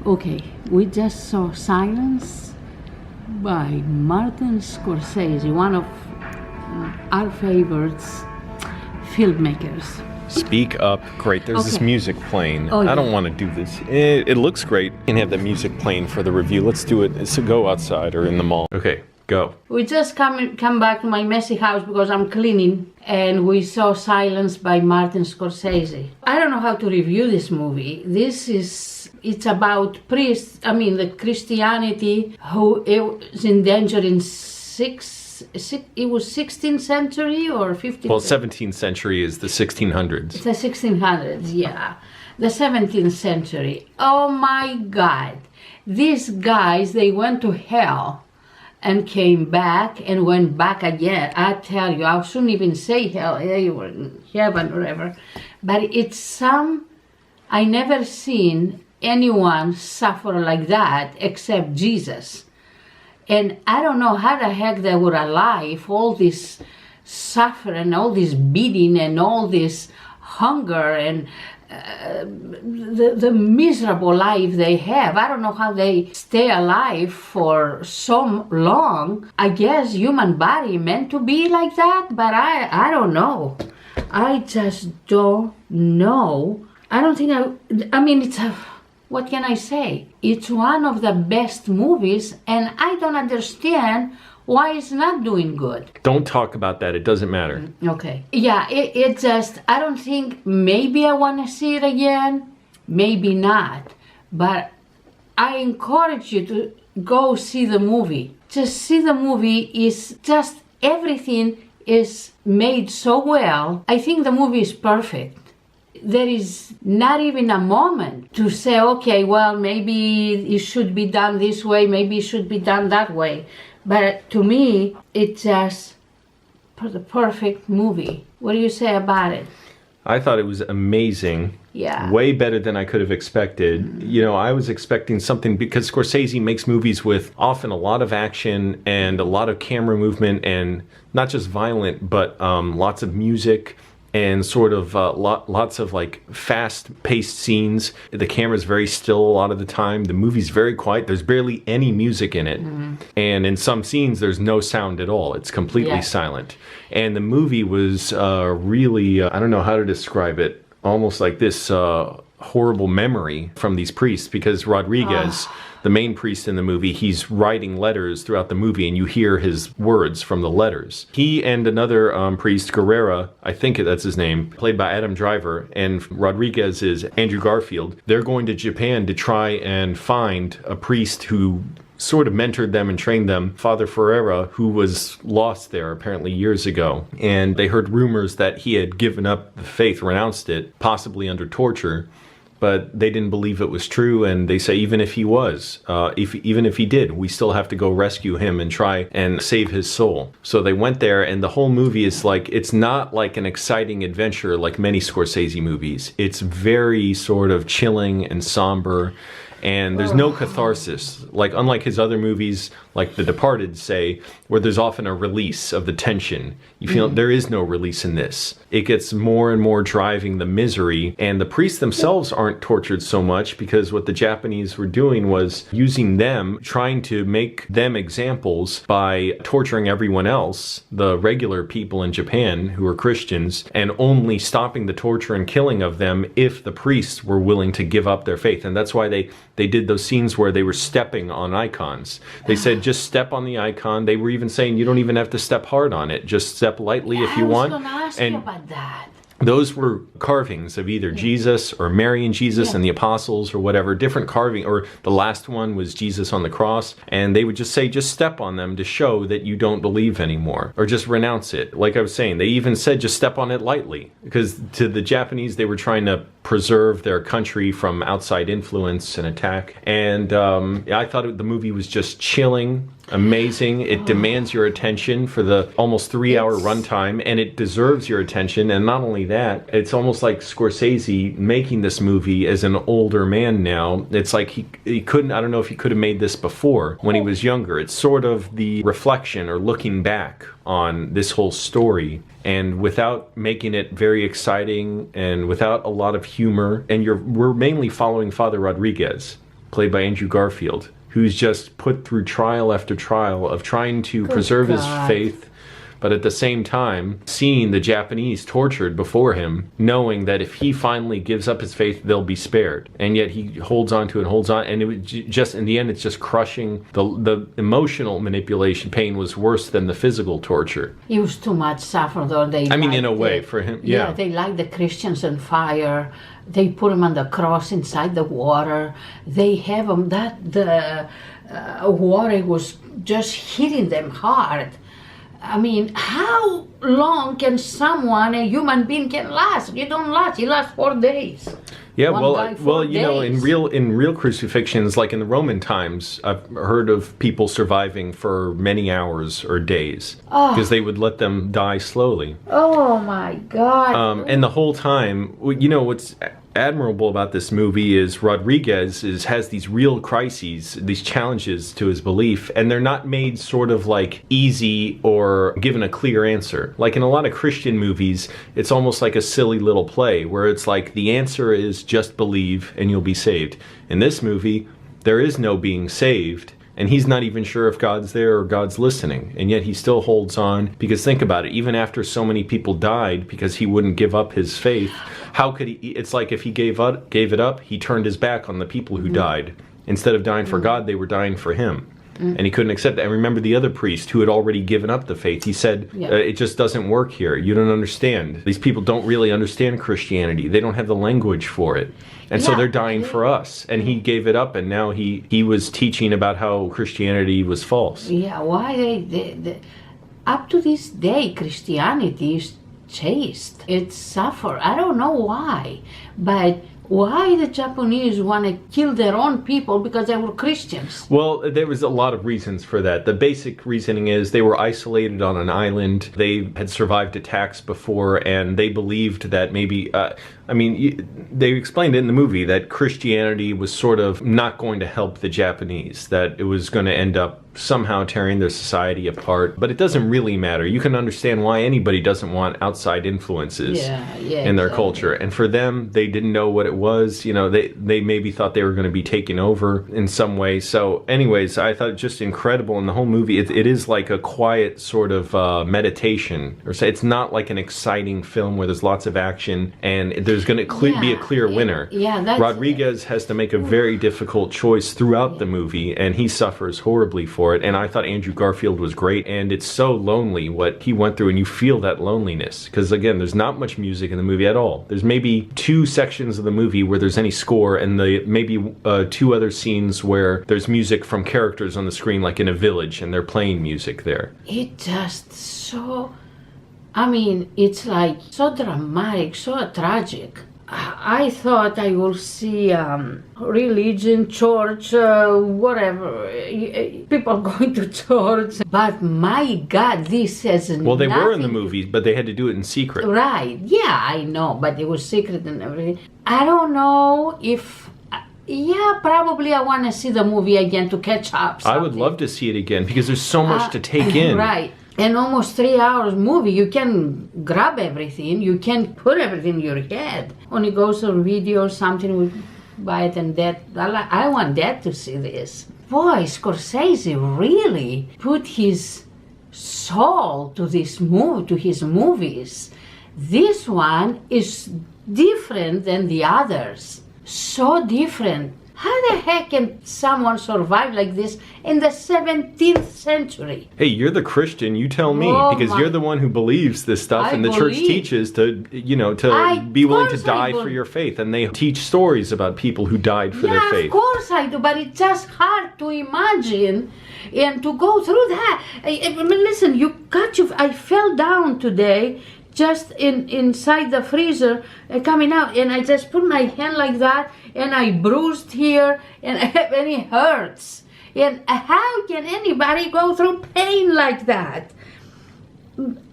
Okay, we just saw Silence by Martin Scorsese, one of our favorites filmmakers. Speak up. Great. There's this Okay. music playing. Oh, I don't yeah. want to do this. It looks great. You can have the music playing for the review. Let's do it. So go outside or in the mall. Okay, go. We just come back to my messy house because I'm cleaning, and we saw Silence by Martin Scorsese. I don't know how to review this movie. It's about priests, the Christianity who is in danger in it was 16th century or 15th? Well, 17th century is the 1600s. The 1600s, yeah. The 17th century. Oh my God. These guys, they went to hell and came back and went back again. I tell you, I shouldn't even say hell. They were in heaven or whatever. But I never seen anyone suffer like that except Jesus. And I don't know how the heck they were alive, all this suffering, all this beating and all this hunger and the miserable life they have. I don't know how they stay alive for so long. I guess human body meant to be like that, but I don't know. I just don't know. I don't think what can I say? It's one of the best movies, and I don't understand why it's not doing good. Don't talk about that. It doesn't matter. Okay. Yeah, it just, I don't think, maybe I want to see it again, maybe not. But I encourage you to go see the movie. Just see the movie. Is just everything is made so well. I think the movie is perfect. There is not even a moment to say, okay, well, maybe it should be done this way, maybe it should be done that way. But to me, it's just the perfect movie. What do you say about it? I thought it was amazing. Yeah. Way better than I could have expected. You know, I was expecting something because Scorsese makes movies with often a lot of action and a lot of camera movement and not just violent, but lots of music and sort of lots of like fast-paced scenes. The camera's very still a lot of the time. The movie's very quiet. There's barely any music in it. Mm-hmm. And in some scenes, there's no sound at all. It's completely silent. And the movie was really, I don't know how to describe it, almost like this horrible memory from these priests, because Rodriguez, the main priest in the movie, he's writing letters throughout the movie and you hear his words from the letters. He and another priest, Guerrera, I think that's his name, played by Adam Driver, and Rodriguez is Andrew Garfield. They're going to Japan to try and find a priest who sort of mentored them and trained them, Father Ferreira, who was lost there apparently years ago. And they heard rumors that he had given up the faith, renounced it, possibly under torture. But they didn't believe it was true, and they say even if he was, even if he did, we still have to go rescue him and try and save his soul. So they went there, and the whole movie is like, it's not like an exciting adventure like many Scorsese movies. It's very sort of chilling and somber, and there's no catharsis. Like, unlike his other movies, like The Departed, say, where there's often a release of the tension. You feel there is no release in this. It gets more and more driving the misery, and the priests themselves aren't tortured so much because what the Japanese were doing was using them, trying to make them examples by torturing everyone else, the regular people in Japan who were Christians, and only stopping the torture and killing of them if the priests were willing to give up their faith. And that's why they did those scenes where they were stepping on icons. They said, just step on the icon. They were even saying, you don't even have to step hard on it. Just step lightly if you want. I was going to ask you about that. Those were carvings of either Jesus or Mary and Jesus and the apostles or whatever, different carving, or the last one was Jesus on the cross, and they would just say, just step on them to show that you don't believe anymore, or just renounce it. Like I was saying, they even said just step on it lightly, because to the Japanese, they were trying to preserve their country from outside influence and attack. And I thought the movie was just chilling, amazing. It demands your attention for the almost 3-hour runtime, and it deserves your attention. And not only that, it's almost like Scorsese making this movie as an older man now. It's like he couldn't, I don't know if he could have made this before when he was younger. It's sort of the reflection or looking back on this whole story, and without making it very exciting and without a lot of humor. And we're mainly following Father Rodriguez. played by Andrew Garfield, who's just put through trial after trial of trying to preserve his faith, but at the same time seeing the Japanese tortured before him, knowing that if he finally gives up his faith, they'll be spared. And yet he holds on to it and holds on, and it was just, in the end, it's just crushing. The emotional manipulation pain was worse than the physical torture. It was too much suffering, though. I mean, in a way, for him, yeah. They light the Christians on fire. They put them on the cross inside the water. They have them, the water was just hitting them hard. I mean, how long can someone, a human being, can last? You don't last. You last 4 days. Yeah, well, you know, in real crucifixions, like in the Roman times, I've heard of people surviving for many hours or days because they would let them die slowly. Oh my God! And the whole time, you know, what's admirable about this movie is Rodriguez has these real crises, these challenges to his belief, and they're not made sort of like easy or given a clear answer. Like in a lot of Christian movies, it's almost like a silly little play where it's like the answer is just believe and you'll be saved. In this movie, there is no being saved, and he's not even sure if God's there or God's listening, and yet he still holds on, because think about it, even after so many people died because he wouldn't give up his faith, how could he? It's like if he gave it up, he turned his back on the people who died. Instead of dying for God, they were dying for him. And he couldn't accept that. And remember the other priest who had already given up the faith. He said, it just doesn't work here. You don't understand. These people don't really understand Christianity. They don't have the language for it. And so they're dying for us. And he gave it up, and now he was teaching about how Christianity was false. Yeah, why they up to this day, Christianity is chased. It's suffer. I don't know why, but why the Japanese want to kill their own people because they were Christians? Well, there was a lot of reasons for that. The basic reasoning is they were isolated on an island. They had survived attacks before, and they believed that maybe, they explained it in the movie that Christianity was sort of not going to help the Japanese, that it was going to end up somehow tearing their society apart. But it doesn't really matter. You can understand why anybody doesn't want outside influences in their culture. And for them, they didn't know what it was. You know, they maybe thought they were going to be taken over in some way. So anyways, I thought it just incredible. In the whole movie, it is like a quiet sort of meditation. Or say it's not like an exciting film where there's lots of action and there's going to be a clear winner. Rodriguez has to make a very difficult choice throughout the movie, and he suffers horribly for it. And I thought Andrew Garfield was great, and it's so lonely what he went through, and you feel that loneliness because again, there's not much music in the movie at all. There's maybe 2 sections of the movie where there's any score, and maybe 2 other scenes where there's music from characters on the screen, like in a village, and they're playing music there. It just so, I mean, it's like so dramatic, so tragic. I thought I will see religion, church, whatever, people going to church. But my God, this has Well, they were in the movies, but they had to do it in secret. Right, yeah, I know, but it was secret and everything. I don't know if... Yeah, probably I want to see the movie again to catch up. I would love to see it again because there's so much to take in. Right. And almost 3 hours movie, you can grab everything, you can put everything in your head. When it goes to video or something, we buy it and that. I want Dad to see this. Boy, Scorsese really put his soul to this movie, to his movies. This one is different than the others. So different. How the heck can someone survive like this in the 17th century? Hey, you're the Christian, you tell me, because you're the one who believes this stuff, and the church teaches to be willing to die for your faith, and they teach stories about people who died for their faith. Of course I do, but it's just hard to imagine and to go through that. Listen, I fell down today just inside the freezer coming out, and I just put my hand like that, and I bruised here, and it hurts. And how can anybody go through pain like that?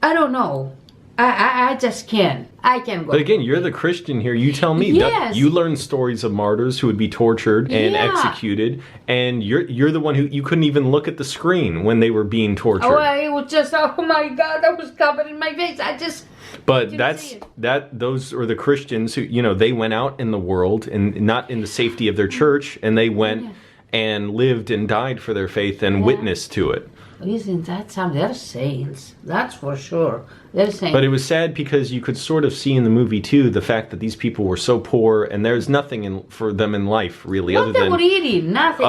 I don't know. I just can't. I can't go. But again, you're the Christian here. You tell me. Yes. You learn stories of martyrs who would be tortured and executed, and you're the one who you couldn't even look at the screen when they were being tortured. Oh, it was just, oh my God, I was covered in my face. I just. But those are the Christians who, you know, they went out in the world and not in the safety of their church, and they went and lived and died for their faith and witnessed to it. Isn't that something? They're saints. That's for sure. They're saints. But it was sad because you could sort of see in the movie too the fact that these people were so poor and there's nothing for them in life really, what they were eating, nothing.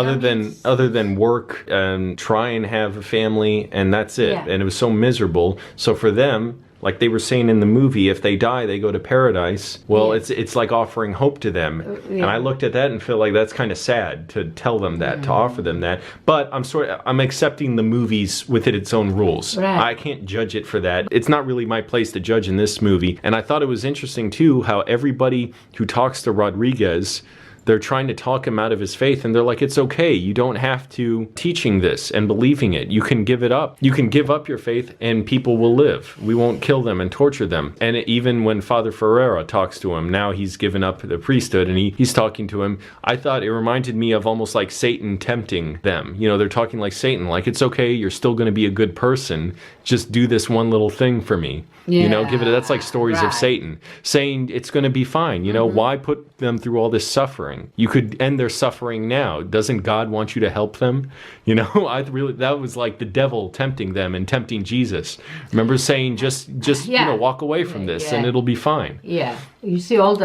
Other than work and try and have a family, and that's it. Yeah. And it was so miserable. So for them, like they were saying in the movie, if they die, they go to paradise. Well, it's like offering hope to them. And I looked at that and feel like that's kind of sad to tell them that, to offer them that. But I'm accepting the movies with its own rules. Right. I can't judge it for that. It's not really my place to judge in this movie. And I thought it was interesting too how everybody who talks to Rodriguez, they're trying to talk him out of his faith, and they're like, it's okay. You don't have to teaching this and believing it. You can give it up. You can give up your faith and people will live. We won't kill them and torture them. And even when Father Ferreira talks to him, now he's given up the priesthood and he's talking to him. I thought it reminded me of almost like Satan tempting them. You know, they're talking like Satan, like, it's okay. You're still going to be a good person. Just do this one little thing for me. You know, that's like stories of Satan saying it's going to be fine. You know, why put them through all this suffering? You could end their suffering now. Doesn't God want you to help them? You know, that was like the devil tempting them and tempting Jesus. Remember saying just you know, walk away from this and it'll be fine. Yeah. You see all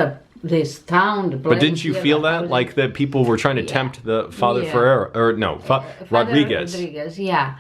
this town. But didn't you feel that? Like that people were trying to tempt the Father Ferreira, or no, Rodriguez. Rodriguez, yeah.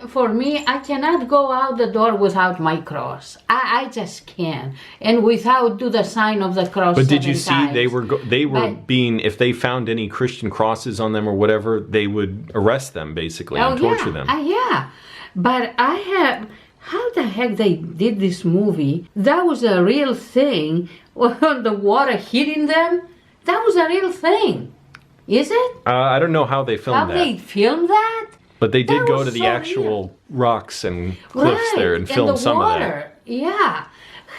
For me, I cannot go out the door without my cross. I just can't, and without do the sign of the cross. But did you see they were being, if they found any Christian crosses on them or whatever, they would arrest them basically and torture them. Yeah, but how the heck they did this movie? That was a real thing. The water hitting them, that was a real thing. Is it? I don't know how they filmed that. How they filmed that? But they did go to the actual rocks and cliffs there and film some of that. Yeah.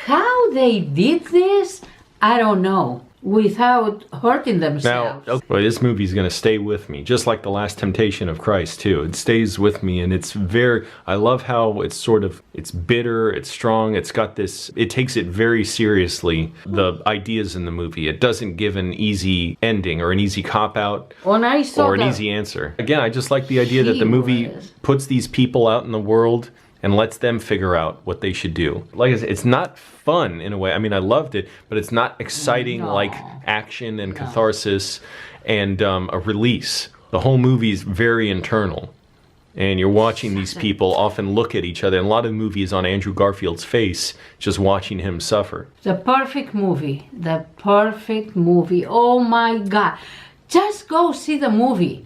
How they did this, I don't know. Without hurting themselves. Now, well, this movie's going to stay with me, just like The Last Temptation of Christ, too. It stays with me, and I love how it's bitter, it's strong, it takes it very seriously, the ideas in the movie. It doesn't give an easy ending or an easy cop-out or an easy answer. Again, I just like the idea that the movie puts these people out in the world and lets them figure out what they should do. Like I said, it's not fun in a way. I mean, I loved it, but it's not exciting like action and catharsis and a release. The whole movie is very internal. And you're watching these people often look at each other. And a lot of the movie is on Andrew Garfield's face, just watching him suffer. The perfect movie. The perfect movie. Oh my God. Just go see the movie.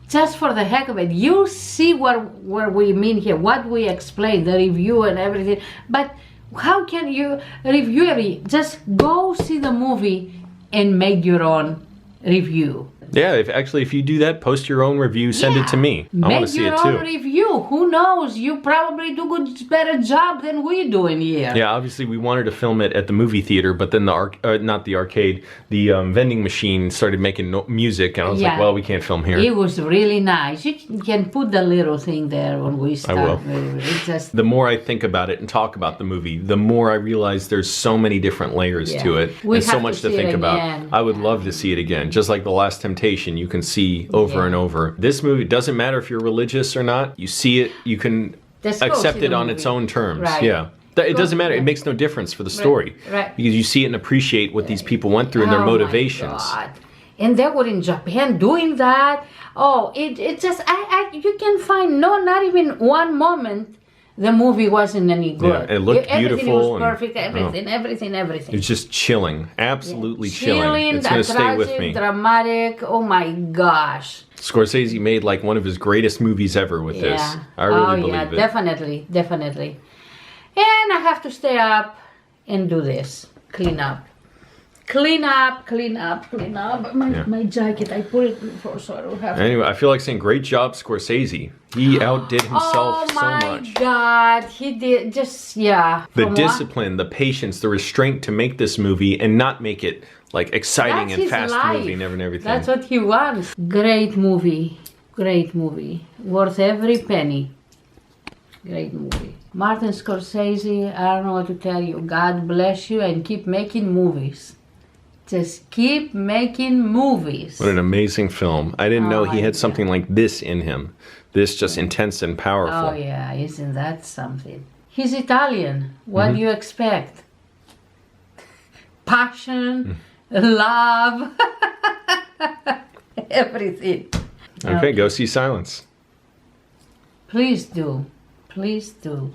Just for the heck of it. You see what we mean here, what we explain, the review and everything. But how can you review everything? Just go see the movie and make your own review. Yeah, if you do that, post your own review, send it to me. I want to see it too. Make your own review. Who knows? You probably do better job than we do in here. Yeah, obviously we wanted to film it at the movie theater, but then not the arcade, the vending machine started making music, and I was like, well, we can't film here. It was really nice. You can put the little thing there when we start. I will. The more I think about it and talk about the movie, the more I realize there's so many different layers to it, and so much to think about. I would love to see it again, just like The Last Temptation. You can see over and over. This movie doesn't matter if you're religious or not. You see it, you can accept it on its own terms. Right. Yeah. It doesn't matter. It makes no difference for the story. Right. Because you see it and appreciate what these people went through and their motivations. My God. And they were in Japan doing that. Oh, it just, you can find not even one moment the movie wasn't any good. Yeah, it looked beautiful. Everything was perfect. Everything. It's just chilling. Absolutely chilling. It's going to stay with me. Dramatic. Oh my gosh. Scorsese made like one of his greatest movies ever with this. I really believe it. Definitely. And I have to stay up and do this. Clean up. Clean up. My jacket, I put it before so I don't have to. Anyway, I feel like saying great job, Scorsese. He outdid himself so much. Oh my God, he did just, yeah. The From discipline, the patience, the restraint to make this movie and not make it like exciting That's and his fast life. moving and everything. That's what he wants. Great movie. Worth every penny. Great movie. Martin Scorsese, I don't know what to tell you. God bless you and keep making movies. Just keep making movies. What an amazing film. I didn't know he my had something like this in him. This just intense and powerful. Oh yeah, isn't that something? He's Italian. What do you expect? Passion, love, everything. Okay, go see Silence. Please do. Please do.